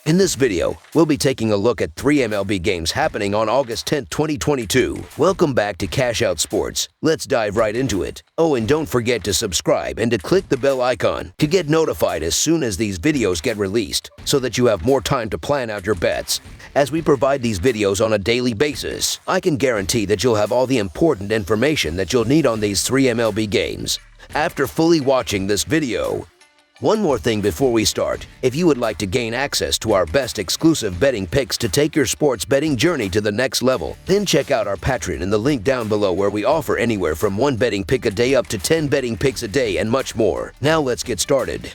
In this video, we'll be taking a look at 3 MLB games happening on August 10, 2022. Welcome back to Cash Out Sports. Let's dive right into it. Oh, and don't forget to subscribe and to click the bell icon to get notified as soon as these videos get released so that you have more time to plan out your bets. As we provide these videos on a daily basis, I can guarantee that you'll have all the important information that you'll need on these 3 MLB games after fully watching this video. One more thing before we start. If you would like to gain access to our best exclusive betting picks to take your sports betting journey to the next level, then check out our Patreon in the link down below, where we offer anywhere from 1 betting pick a day up to 10 betting picks a day and much more. Now let's get started.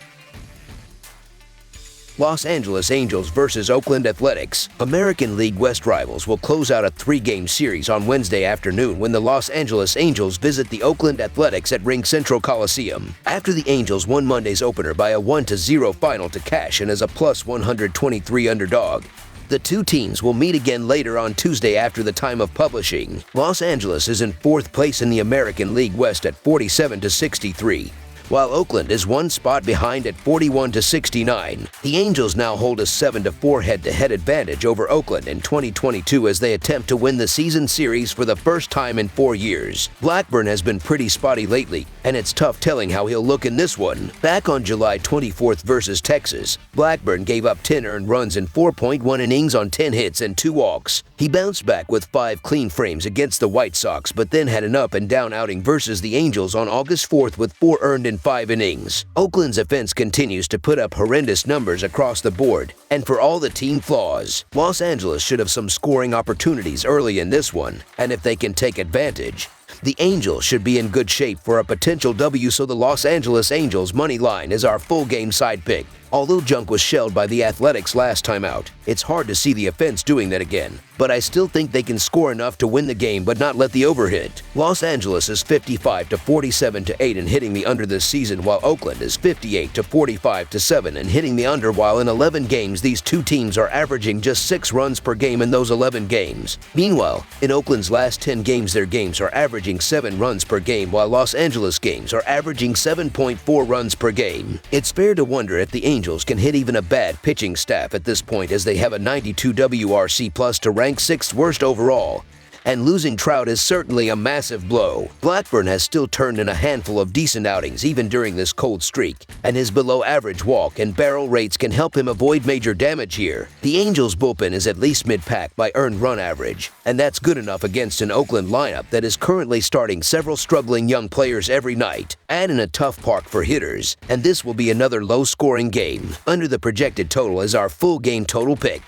Los Angeles Angels vs. Oakland Athletics. American League West rivals will close out a 3-game series on Wednesday afternoon when the Los Angeles Angels visit the Oakland Athletics at RingCentral Coliseum. After the Angels won Monday's opener by a 1-0 final to cash in as a plus 123 underdog, the two teams will meet again later on Tuesday after the time of publishing. Los Angeles is in 4th place in the American League West at 47-63. While Oakland is one spot behind at 41-69. The Angels now hold a 7-4 head-to-head advantage over Oakland in 2022 as they attempt to win the season series for the first time in 4 years. Blackburn has been pretty spotty lately, and it's tough telling how he'll look in this one. Back on July 24th versus Texas, Blackburn gave up 10 earned runs in 4.1 innings on 10 hits and 2 walks. He bounced back with 5 clean frames against the White Sox, but then had an up-and-down outing versus the Angels on August 4th with 4 earned in 5 innings. Oakland's offense continues to put up horrendous numbers across the board, and for all the team flaws, Los Angeles should have some scoring opportunities early in this one, and if they can take advantage, the Angels should be in good shape for a potential W. So the Los Angeles Angels money line is our full game side pick. Although junk was shelled by the Athletics last time out, it's hard to see the offense doing that again. But I still think they can score enough to win the game but not let the over hit. Los Angeles is 55-47-8 in hitting the under this season, while Oakland is 58-45-7 in hitting the under, while in 11 games these two teams are averaging just 6 runs per game in those 11 games. Meanwhile, in Oakland's last 10 games, their games are averaging 7 runs per game, while Los Angeles games are averaging 7.4 runs per game. It's fair to wonder if the Angels can hit even a bad pitching staff at this point, as they have a 92 WRC+ to rank 6th worst overall, and losing Trout is certainly a massive blow. Blackburn has still turned in a handful of decent outings even during this cold streak, and his below-average walk and barrel rates can help him avoid major damage here. The Angels' bullpen is at least mid-pack by earned run average, and that's good enough against an Oakland lineup that is currently starting several struggling young players every night, and in a tough park for hitters, and this will be another low-scoring game. Under the projected total is our full game total pick.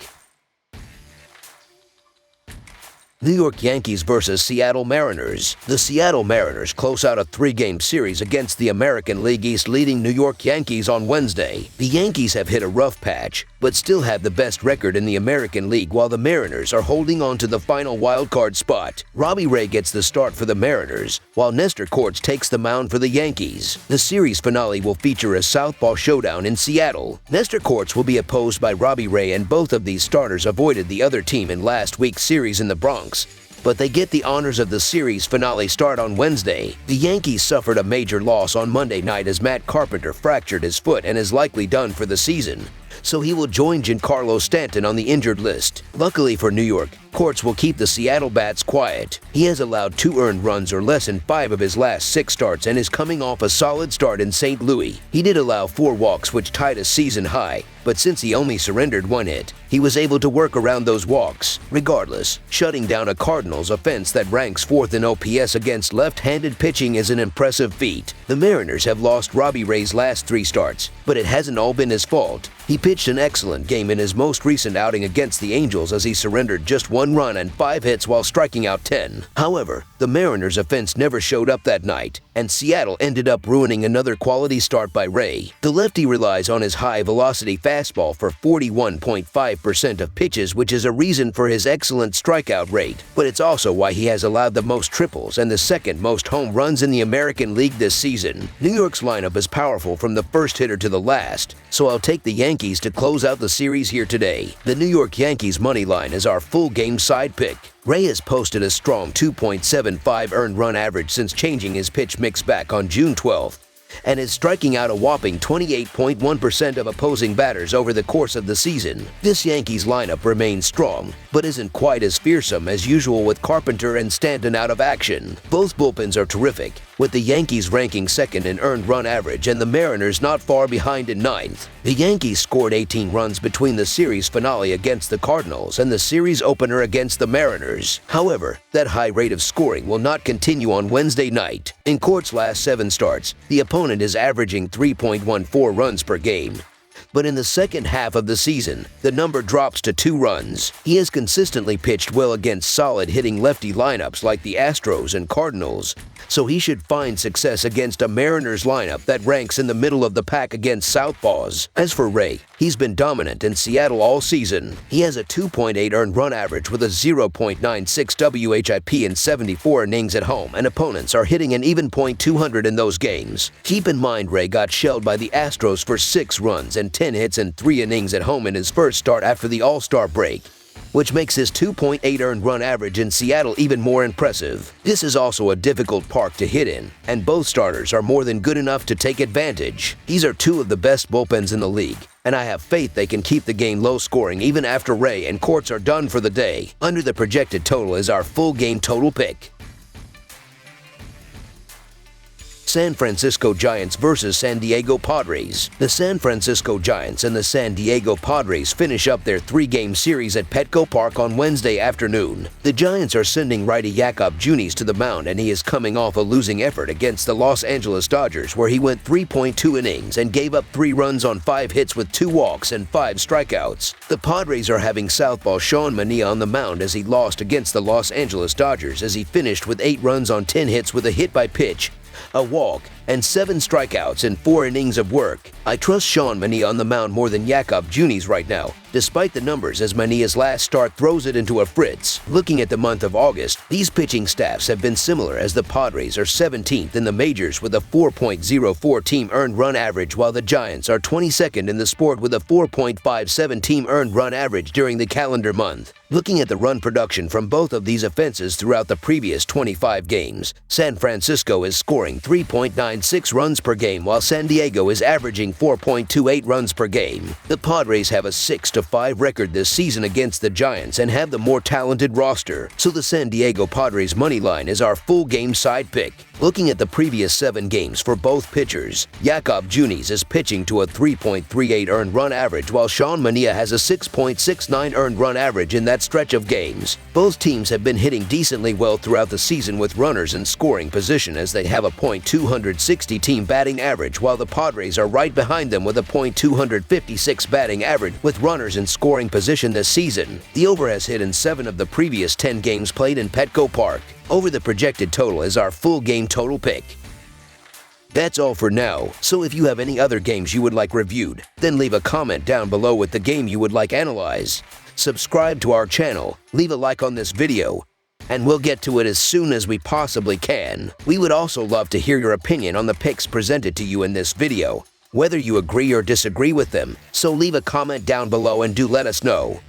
New York Yankees vs. Seattle Mariners. The Seattle Mariners close out a 3-game series against the American League East leading New York Yankees on Wednesday. The Yankees have hit a rough patch, but still have the best record in the American League, while the Mariners are holding on to the final wildcard spot. Robbie Ray gets the start for the Mariners, while Nestor Cortes takes the mound for the Yankees. The series finale will feature a southpaw showdown in Seattle. Nestor Cortes will be opposed by Robbie Ray, and both of these starters avoided the other team in last week's series in the Bronx, but they get the honors of the series finale start on Wednesday. The Yankees suffered a major loss on Monday night as Matt Carpenter fractured his foot and is likely done for the season, so he will join Giancarlo Stanton on the injured list. Luckily for New York, Cortes will keep the Seattle bats quiet. He has allowed 2 earned runs or less in 5 of his last 6 starts and is coming off a solid start in St. Louis. He did allow 4 walks, which tied a season high, but since he only surrendered 1 hit, he was able to work around those walks. Regardless, shutting down a Cardinals offense that ranks 4th in OPS against left-handed pitching is an impressive feat. The Mariners have lost Robbie Ray's last 3 starts, but it hasn't all been his fault. He pitched an excellent game in his most recent outing against the Angels as he surrendered just 1 run and 5 hits while striking out 10. However, the Mariners' offense never showed up that night, and Seattle ended up ruining another quality start by Ray. The lefty relies on his high-velocity fastball for 41.5% of pitches, which is a reason for his excellent strikeout rate, but it's also why he has allowed the most triples and the 2nd most home runs in the American League this season. New York's lineup is powerful from the first hitter to the last, so I'll take the Yankees to close out the series here today. The New York Yankees money line is our full game side pick. Ray has posted a strong 2.75 earned run average since changing his pitch mix back on June 12th. and is striking out a whopping 28.1% of opposing batters over the course of the season. This Yankees lineup remains strong, but isn't quite as fearsome as usual with Carpenter and Stanton out of action. Both bullpens are terrific, with the Yankees ranking second in earned run average and the Mariners not far behind in ninth. The Yankees scored 18 runs between the series finale against the Cardinals and the series opener against the Mariners. However, that high rate of scoring will not continue on Wednesday night. In Court's last 7 starts, the opponent is averaging 3.14 runs per game. But in the second half of the season, the number drops to 2 runs. He has consistently pitched well against solid hitting lefty lineups like the Astros and Cardinals, so he should find success against a Mariners lineup that ranks in the middle of the pack against southpaws. As for Ray, he's been dominant in Seattle all season. He has a 2.8 earned run average with a 0.96 WHIP in 74 innings at home, and opponents are hitting an even .200 in those games. Keep in mind Ray got shelled by the Astros for 6 runs and 10 hits in 3 innings at home in his first start after the All-Star break, which makes his 2.8 earned run average in Seattle even more impressive. This is also a difficult park to hit in, and both starters are more than good enough to take advantage. These are 2 of the best bullpens in the league, and I have faith they can keep the game low scoring even after Ray and Courts are done for the day. Under the projected total is our full game total pick. San Francisco Giants versus San Diego Padres. The San Francisco Giants and the San Diego Padres finish up their 3-game series at Petco Park on Wednesday afternoon. The Giants are sending righty Jakob Junis to the mound, and he is coming off a losing effort against the Los Angeles Dodgers, where he went 3.2 innings and gave up 3 runs on 5 hits with 2 walks and 5 strikeouts. The Padres are having southpaw Sean Manaea on the mound as he lost against the Los Angeles Dodgers, as he finished with 8 runs on 10 hits with a hit by pitch, a walk, and 7 strikeouts in 4 innings of work. I trust Sean Manaea on the mound more than Jakob Junis right now, despite the numbers, as Manea's last start throws it into a fritz. Looking at the month of August, these pitching staffs have been similar, as the Padres are 17th in the majors with a 4.04 team earned run average, while the Giants are 22nd in the sport with a 4.57 team earned run average during the calendar month. Looking at the run production from both of these offenses throughout the previous 25 games, San Francisco is scoring 3.96 runs per game, while San Diego is averaging 4.28 runs per game. The Padres have a 6-5 record this season against the Giants and have the more talented roster, so the San Diego Padres money line is our full game side pick. Looking at the previous 7 games for both pitchers, Jakob Junis is pitching to a 3.38 earned run average, while Sean Manaea has a 6.69 earned run average in that stretch of games. Both teams have been hitting decently well throughout the season with runners in scoring position, as they have a .260 team batting average, while the Padres are right behind them with a .256 batting average with runners in scoring position this season. The over has hit in 7 of the previous 10 games played in Petco Park. Over the projected total is our full game total pick. That's all for now, so if you have any other games you would like reviewed, then leave a comment down below with the game you would like analyzed. Subscribe to our channel, leave a like on this video, and we'll get to it as soon as we possibly can. We would also love to hear your opinion on the picks presented to you in this video, whether you agree or disagree with them, so leave a comment down below and do let us know.